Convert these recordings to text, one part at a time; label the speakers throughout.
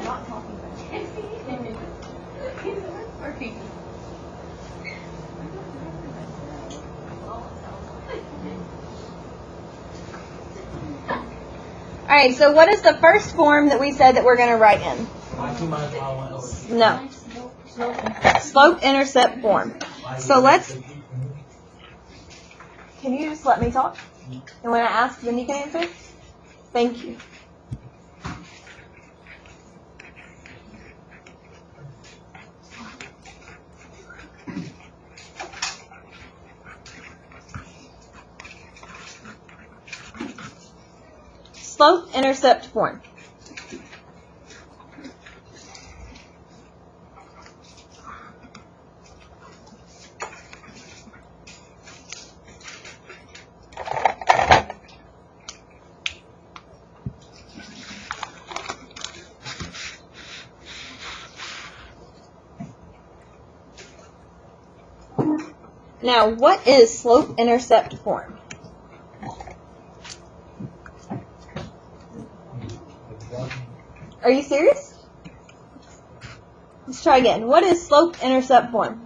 Speaker 1: not talking about it. All right, so what is the first form that we said that we're going to write in? No. Slope-intercept form. So let's... Can you just let me talk? And when I ask, then you can answer? Thank you. Slope-intercept form. Now, what is slope-intercept form? Are you serious? Let's try again. What is slope-intercept form?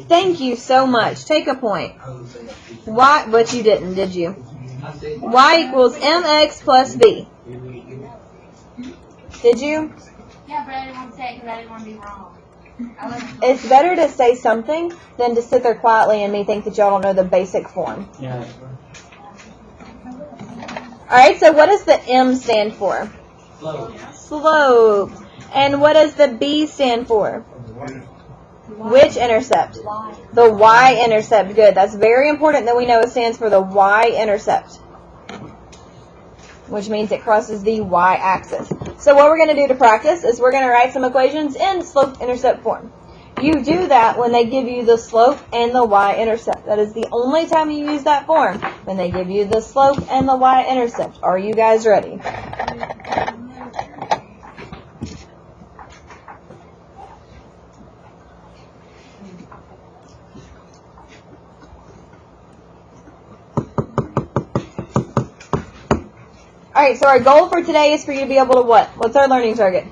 Speaker 1: Thank you so much. Take a point. Y, but you didn't, did you? Y equals mx plus b. Did you?
Speaker 2: Yeah, but I didn't want to say it because I didn't want to be wrong.
Speaker 1: It's better to say something than to sit there quietly and me think that y'all don't know the basic form.
Speaker 3: Yeah.
Speaker 1: Alright, so what does the M stand for? Slope. And what does the B stand for? Which intercept? The y-intercept. Good. That's very important that we know it stands for the y-intercept, which means it crosses the y-axis. So what we're going to do to practice is we're going to write some equations in slope-intercept form. You do that when they give you the slope and the y-intercept. That is the only time you use that form, when they give you the slope and the y-intercept. Are you guys ready? Alright, so our goal for today is for you to be able to what? What's our learning target?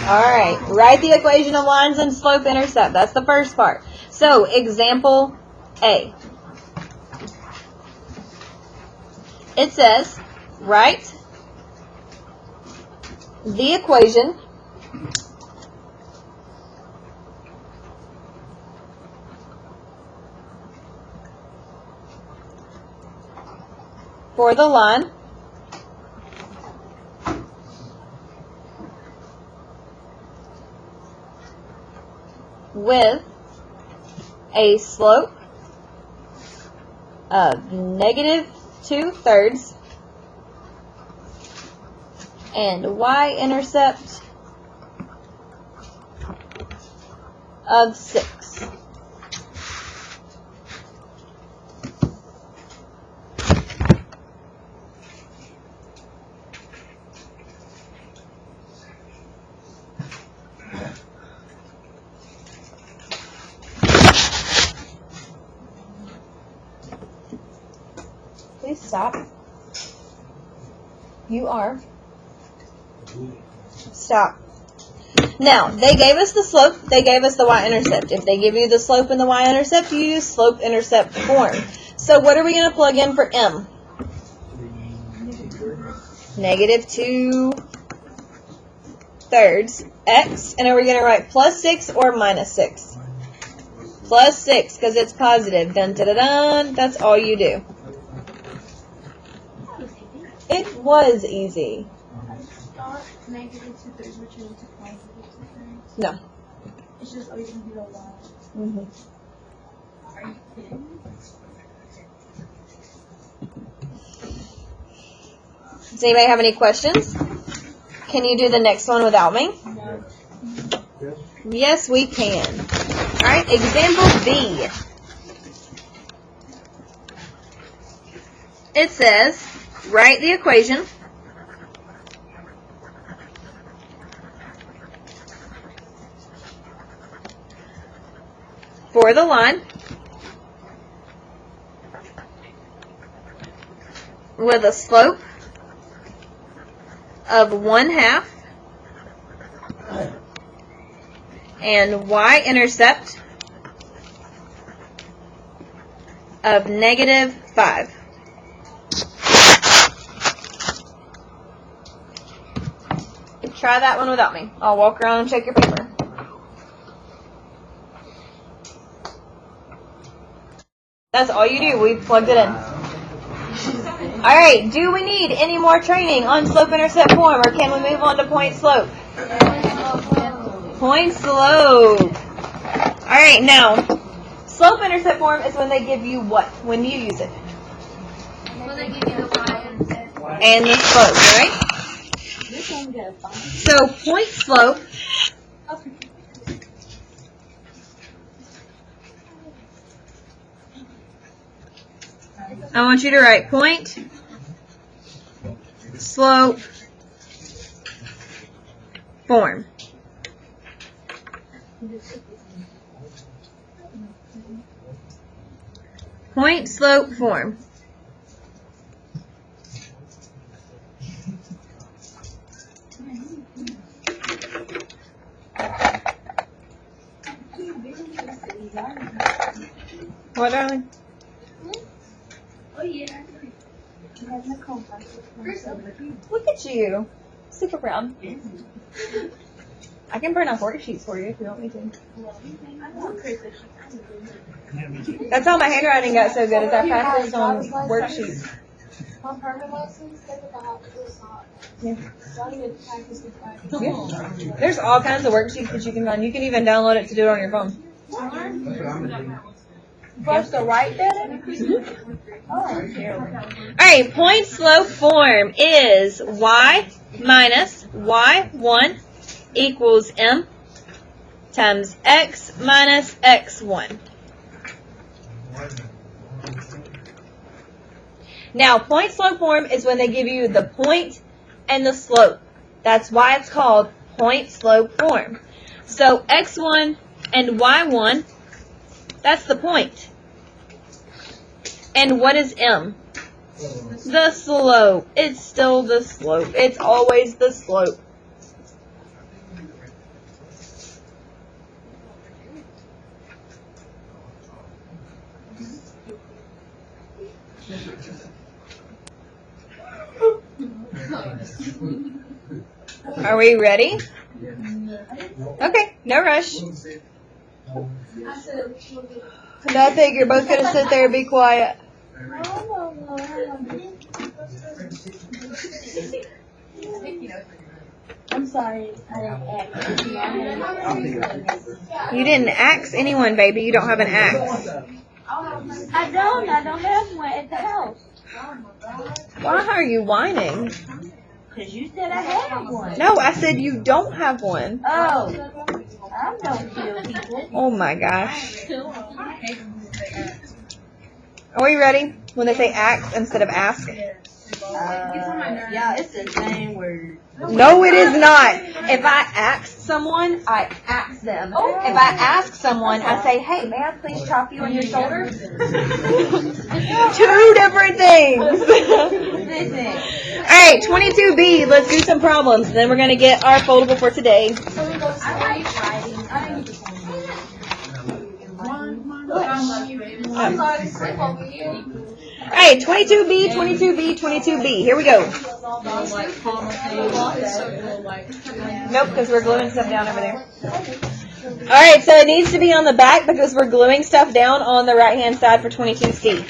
Speaker 1: Alright, write the equation of lines and slope-intercept. That's the first part. So, example A. It says, write the equation for the line with a slope of -2/3 and y-intercept of 6. Please stop. You are. Stop. Now, they gave us the slope, they gave us the y-intercept. If they give you the slope and the y-intercept, you use slope-intercept form. So what are we going to plug in for M? -2/3 x. And are we going to write +6 or -6? +6, because it's positive. Dun, dun, dun, dun. That's all you do. It was easy. No.
Speaker 2: It's just always going to be the y.
Speaker 1: Mm-hmm.
Speaker 2: Are you kidding?
Speaker 1: Does anybody have any questions? Can you do the next one without me?
Speaker 2: No.
Speaker 1: Yes, we can. All right, example B. It says, write the equation for the line with a slope of 1/2 and y-intercept of -5. Try that one without me. I'll walk around and check your paper. That's all you do. We plugged it in. Alright, do we need any more training on slope-intercept form, or can we move on to point slope? Point slope. Alright, now, slope-intercept form is when they give you what? When do you use it?
Speaker 2: Will they give you the y-intercept?
Speaker 1: And the slope, right? So, point slope I want you to write point, slope, form. Point, slope, form. What, darling?
Speaker 2: Oh, yeah.
Speaker 1: Look at you. Super proud. I can print off worksheets for you if you want me to. That's how my handwriting got so good, is I practiced on worksheets.
Speaker 3: On permanent lessons, they would have this not.
Speaker 1: Yeah.
Speaker 3: So I did practice with practice.
Speaker 1: Yeah. There's all kinds of worksheets that you can find. You can even download it to do it on your phone.
Speaker 3: Supposed to write that in?
Speaker 1: Alright, point slope form is y minus y1 equals m times x minus x1. Now, point slope form is when they give you the point and the slope. That's why it's called point slope form. So x1 and y1, that's the point. And what is m? The slope. It's still the slope. It's always the slope. Are we ready? Okay, no rush. Nothing, you're both going to sit there and be quiet.
Speaker 3: I'm sorry.
Speaker 1: You didn't axe anyone, baby. You don't have an axe.
Speaker 3: I don't have one at the house.
Speaker 1: Why are you whining?
Speaker 3: Because you said I had one.
Speaker 1: No, I said you don't have one.
Speaker 3: Oh. I don't kill people.
Speaker 1: Oh my gosh. Are we ready? When they say axe instead of ask?
Speaker 3: Yeah, it's the same word.
Speaker 1: No, it is not. If I ask someone, I ask them. If I ask someone, I say, hey, may I please chop you on your shoulder? Two different things. Alright, 22B, let's do some problems. Then we're going to get our foldable for today. Alright, 22B, 22B, 22B. Here we go. Nope, because we're gluing stuff down over there. Alright, so it needs to be on the back because we're gluing stuff down on the right-hand side for 22C.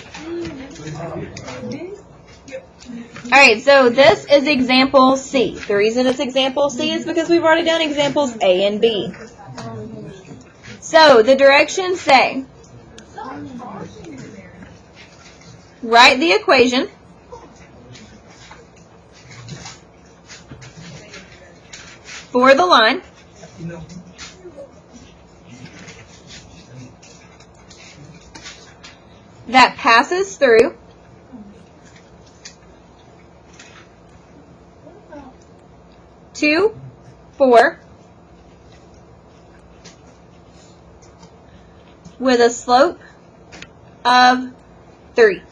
Speaker 1: Alright, so this is example C. The reason it's example C is because we've already done examples A and B. So, the directions say, write the equation for the line that passes through 2, 4 with a slope of 3.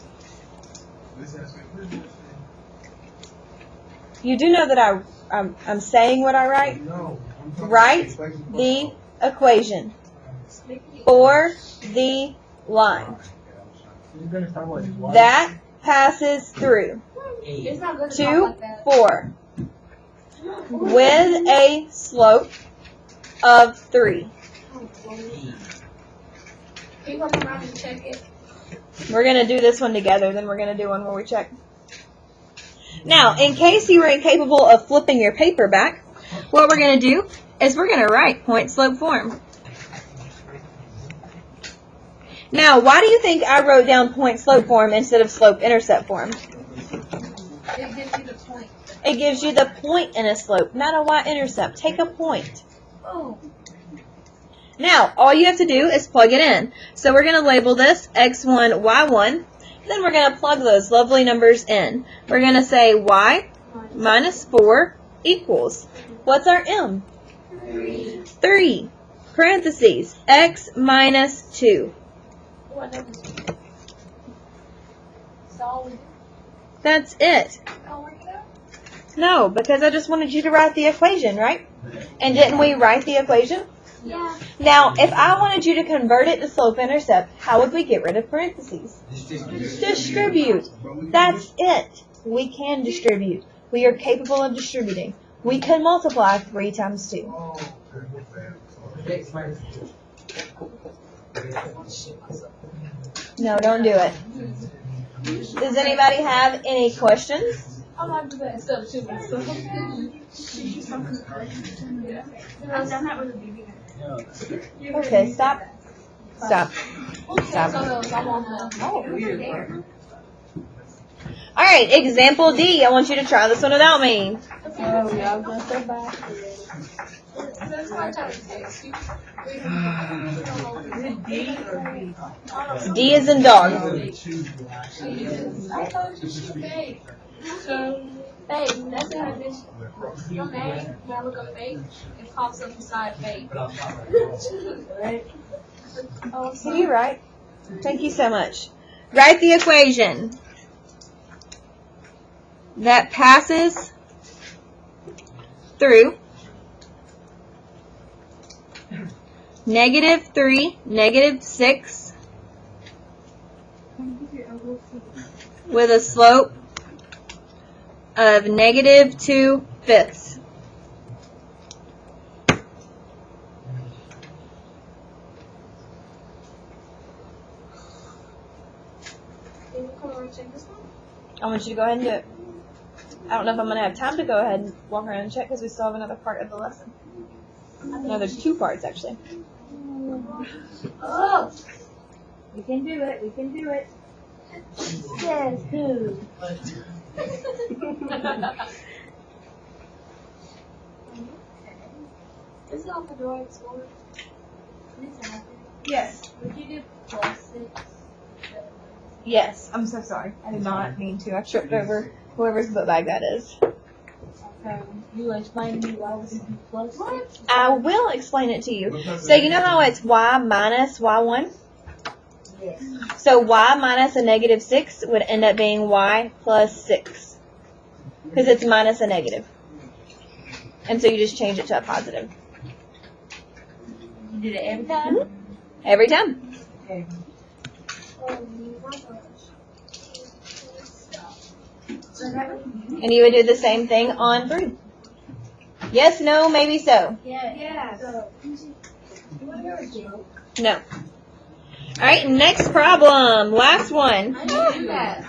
Speaker 1: You do know that I'm saying what I write? Write the equation for the line that passes through
Speaker 2: It's not good to
Speaker 1: 2,
Speaker 2: talk like that.
Speaker 1: 4 with a slope of 3.
Speaker 2: Can you come around and check it?
Speaker 1: We're going to do this one together, then we're going to do one where we check. Now, in case you were incapable of flipping your paper back, what we're going to do is we're going to write point slope form. Now, why do you think I wrote down point slope form instead of slope intercept form?
Speaker 2: It gives you the point.
Speaker 1: It gives you the point in a slope, not a y-intercept. Take a point.
Speaker 2: Oh.
Speaker 1: Now, all you have to do is plug it in. So we're going to label this x1, y1. Then we're going to plug those lovely numbers in. We're going to say y minus 4 equals, what's our m? 3. Parentheses, x minus 2.
Speaker 2: What number? So all we do.
Speaker 1: That's it.
Speaker 2: Don't work it out.
Speaker 1: No, because I just wanted you to write the equation, right? And didn't we write the equation?
Speaker 2: Yeah.
Speaker 1: Now, if I wanted you to convert it to slope-intercept, how would we get rid of parentheses? Distribute. That's it. We can distribute. We are capable of distributing. We can multiply 3 times 2. No, don't do it. Does anybody have any questions?
Speaker 2: I'm not doing that stuff too. I've done that with a BB.
Speaker 1: Okay, stop. Stop.
Speaker 2: So
Speaker 1: Stop.
Speaker 2: I'm on the.
Speaker 1: All right, example D. I want you to try this one without me.
Speaker 3: Oh, yeah, I'm gonna go back.
Speaker 1: D is in dog.
Speaker 2: I thought you should bake. Babe, that's how it is. Your name, when I look up bake, it pops up beside bake.
Speaker 1: Can you write? Thank you so much. Write the equation that passes through -3, -6 with a slope of -2/5.
Speaker 2: Can you come over and check this one?
Speaker 1: I want you to go ahead and do it. I don't know if I'm going to have time to go ahead and walk around and check because we still have another part of the lesson. No, there's 2 parts actually.
Speaker 2: Oh!
Speaker 3: We can do it. We can do it. Yes, who?
Speaker 2: Is it off the door at school?
Speaker 1: Yes.
Speaker 2: Would you do +6?
Speaker 1: Yes. I'm so sorry. I did not mean to. I tripped over whoever's book bag that is.
Speaker 3: You explain to me why we do plus 6?
Speaker 1: I will explain it to you. So you know how it's y minus y1?
Speaker 3: Yes.
Speaker 1: So y minus a -6 would end up being y plus 6. Because it's minus a negative. And so you just change it to a positive.
Speaker 3: You did it every time?
Speaker 1: Every time.
Speaker 3: Okay.
Speaker 1: And you would do the same thing on 3. Yes, no, maybe so.
Speaker 2: Yeah.
Speaker 1: No. All right, next problem. Last one.
Speaker 2: I know do that.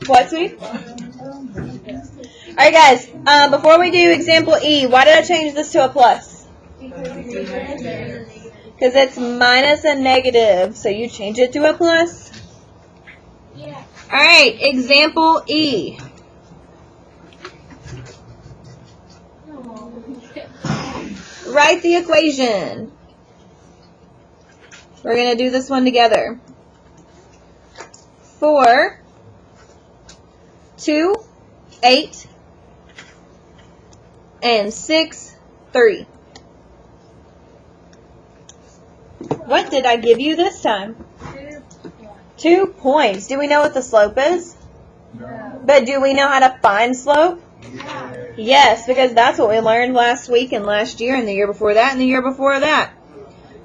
Speaker 1: What, sweetie? All right, guys. Before we do example E, why did I change this to a plus? Because it's minus a negative, so you change it to a plus.
Speaker 2: Yeah.
Speaker 1: All right, example E. Write the equation. We're going to do this one together. 4, 2, 8, and 6, 3. What did I give you this time? 2 points. Do we know what the slope is? But do we know how to find slope? Yes, because that's what we learned last week and last year and the year before that and the year before that.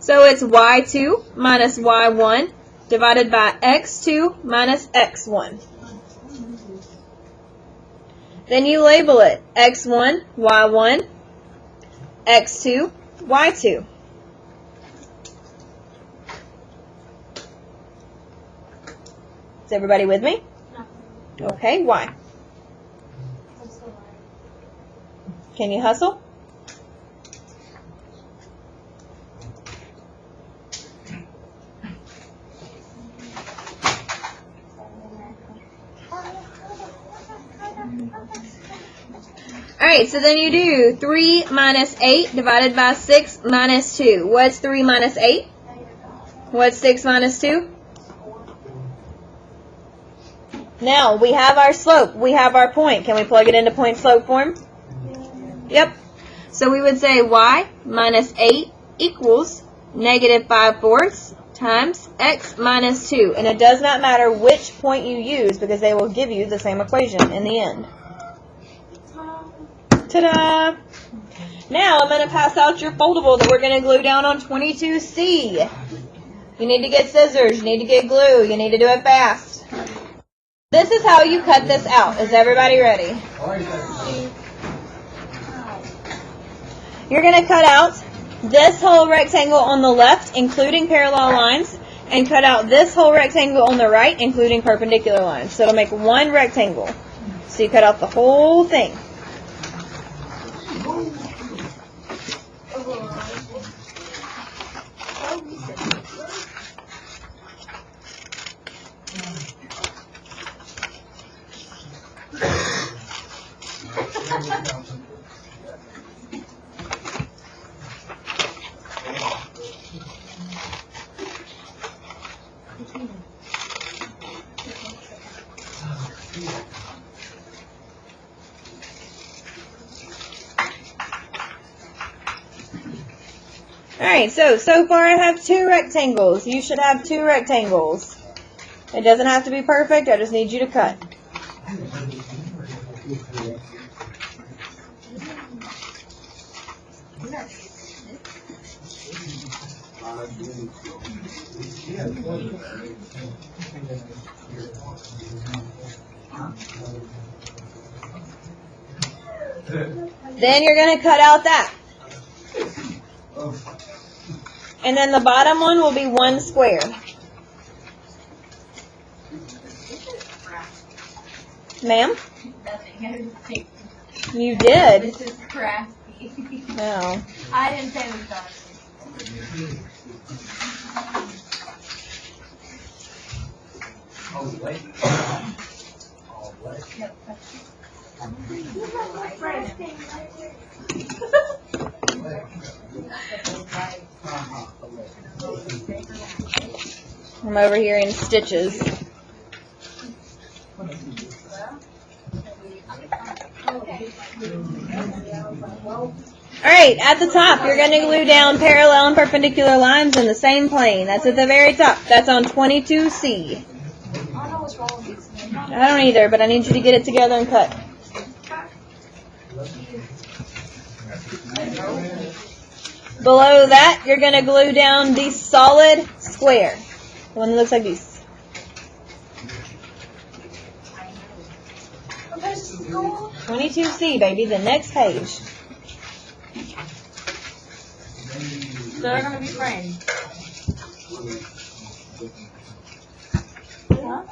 Speaker 1: So it's y2 minus y1 divided by x2 minus x1. Then you label it x1, y1, x2, y2. Is everybody with me? Okay, why? Can you hustle? Alright, so then you do 3 minus 8 divided by 6 minus 2. What's 3 minus 8? What's 6 minus 2? Now, we have our slope. We have our point. Can we plug it into point-slope form? Yep. So we would say y minus 8 equals negative 5/4 times x minus 2. And it does not matter which point you use because they will give you the same equation in the end. Ta-da! Now I'm going to pass out your foldable that we're going to glue down on 22C. You need to get scissors. You need to get glue. You need to do it fast. This is how you cut this out. Is everybody ready? You're going to cut out this whole rectangle on the left, including parallel lines, and cut out this whole rectangle on the right, including perpendicular lines. So it'll make one rectangle. So you cut out the whole thing. Alright, so far I have 2 rectangles. You should have 2 rectangles. It doesn't have to be perfect, I just need you to cut. Then you're going to cut out that. And then the bottom one will be 1 square. Ma'am? You did.
Speaker 2: This is crafty.
Speaker 1: No.
Speaker 2: I didn't say we thought.
Speaker 1: I'm over here in stitches. Alright, at the top, you're going to glue down parallel and perpendicular lines in the same plane. That's at the very top. That's on 22C.
Speaker 2: I don't know what's wrong with these things.
Speaker 1: I don't either, but I need you to get it together and cut. Below that, you're going to glue down the solid square. The one that looks like this.
Speaker 2: What page is this called?
Speaker 1: 22C, baby, the next page.
Speaker 3: So they're gonna be friends. Huh?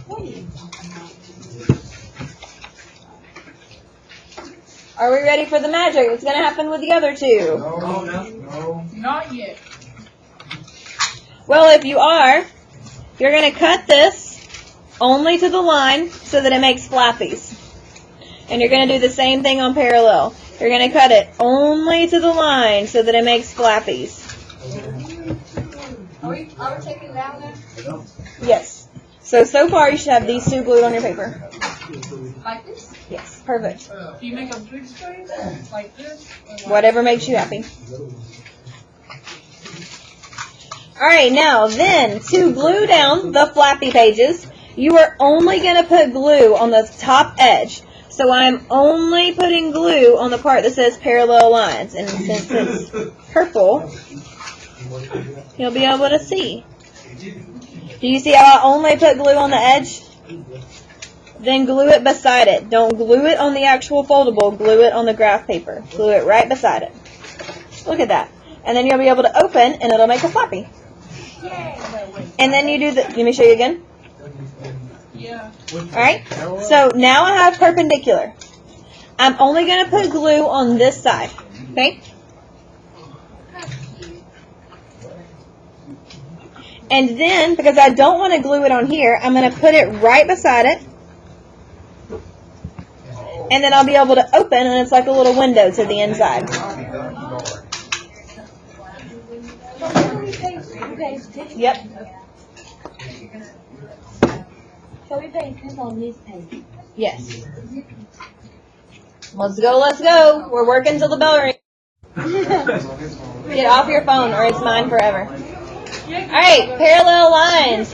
Speaker 3: What are you talking about?
Speaker 1: Are we ready for the magic that's going to happen with the other two?
Speaker 4: No.
Speaker 3: Not yet.
Speaker 1: Well, if you are, you're going to cut this only to the line so that it makes flappies. And you're going to do the same thing on parallel. You're going to cut it only to the line so that it makes flappies.
Speaker 2: Are we taking it out now?
Speaker 1: Yes. So far you should have these two glued on your paper.
Speaker 2: Like this?
Speaker 1: Yes, perfect.
Speaker 3: Do you make a big space like this?
Speaker 1: Whatever makes you happy. Alright, now then, to glue down the flappy pages, you are only going to put glue on the top edge. So I'm only putting glue on the part that says parallel lines. And since it's purple, you'll be able to see. Do you see how I only put glue on the edge? Then glue it beside it. Don't glue it on the actual foldable. Glue it on the graph paper. Glue it right beside it. Look at that. And then you'll be able to open, and it'll make a flappy. And then you do the, let me show you again.
Speaker 2: Yeah.
Speaker 1: Alright, so now I have perpendicular. I'm only going to put glue on this side. Okay? And then, because I don't want to glue it on here, I'm going to put it right beside it. And then I'll be able to open, and it's like a little window to the inside. Yep.
Speaker 3: So we pay attention on this page.
Speaker 1: Yes. Let's go, let's go. We're working till the bell rings. Get off your phone or it's mine forever. Alright, parallel lines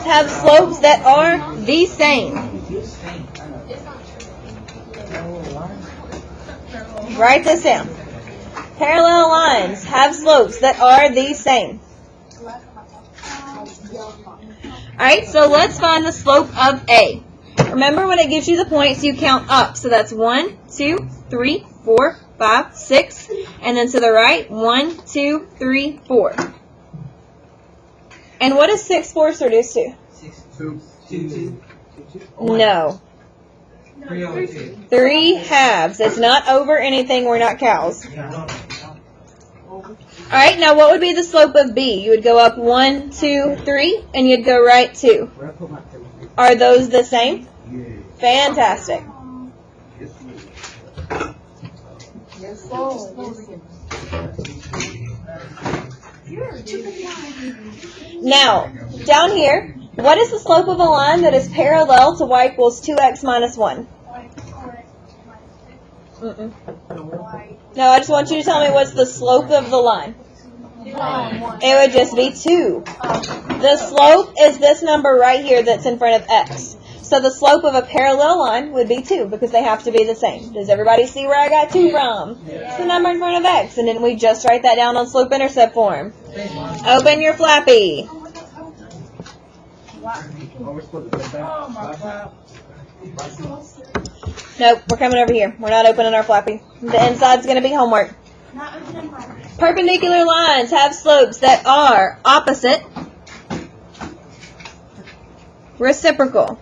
Speaker 1: have slopes that are the same. Write this down. Parallel lines have slopes that are the same. Alright, so let's find the slope of A. Remember when it gives you the points, you count up. So that's 1, 2, 3, 4, 5, 6. And then to the right, 1, 2, 3, 4. And what is 6 fourths reduced to?
Speaker 4: 2.
Speaker 1: No. 3 halves. It's not over anything. We're not cows. Alright, now what would be the slope of B? You would go up 1, 2, 3, and you'd go right 2. Are those the same? Fantastic. Now, down here, what is the slope of a line that is parallel to y equals 2x minus 1? No, I just want you to tell me what's the slope of the line. It would just be 2. The slope is this number right here that's in front of x. So the slope of a parallel line would be 2 because they have to be the same. Does everybody see where I got 2 from? It's the number in front of x. And then we just write that down on slope-intercept form. Open your flappy. Nope, we're coming over here. We're not opening our flappy. The inside's going to be homework. Perpendicular lines have slopes that are opposite, reciprocal.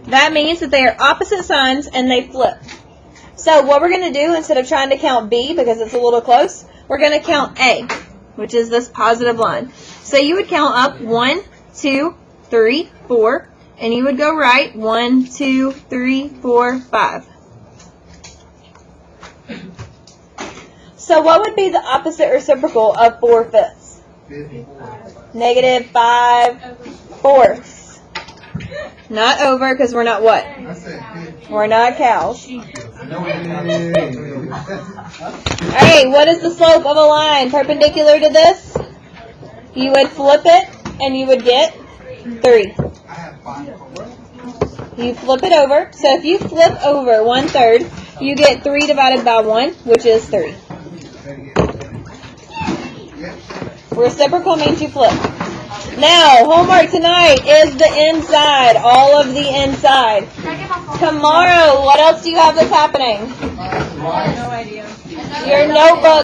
Speaker 1: That means that they are opposite signs and they flip. So what we're going to do, instead of trying to count B because it's a little close, we're going to count A, which is this positive line. So you would count up 1, 2, 3, 4, and you would go right 1, 2, 3, 4, 5. So what would be the opposite reciprocal of 4/5? Negative 5/4. Not over because we're not what? We're not cows. Alright, what is the slope of a line perpendicular to this? You would flip it and you would get 3. You flip it over. So if you flip over 1/3, you get 3 divided by 1, which is 3. Reciprocal means you flip. Now, homework tonight is the inside, all of the inside. Tomorrow, what else do you have that's happening?
Speaker 2: No idea.
Speaker 1: Your notebook.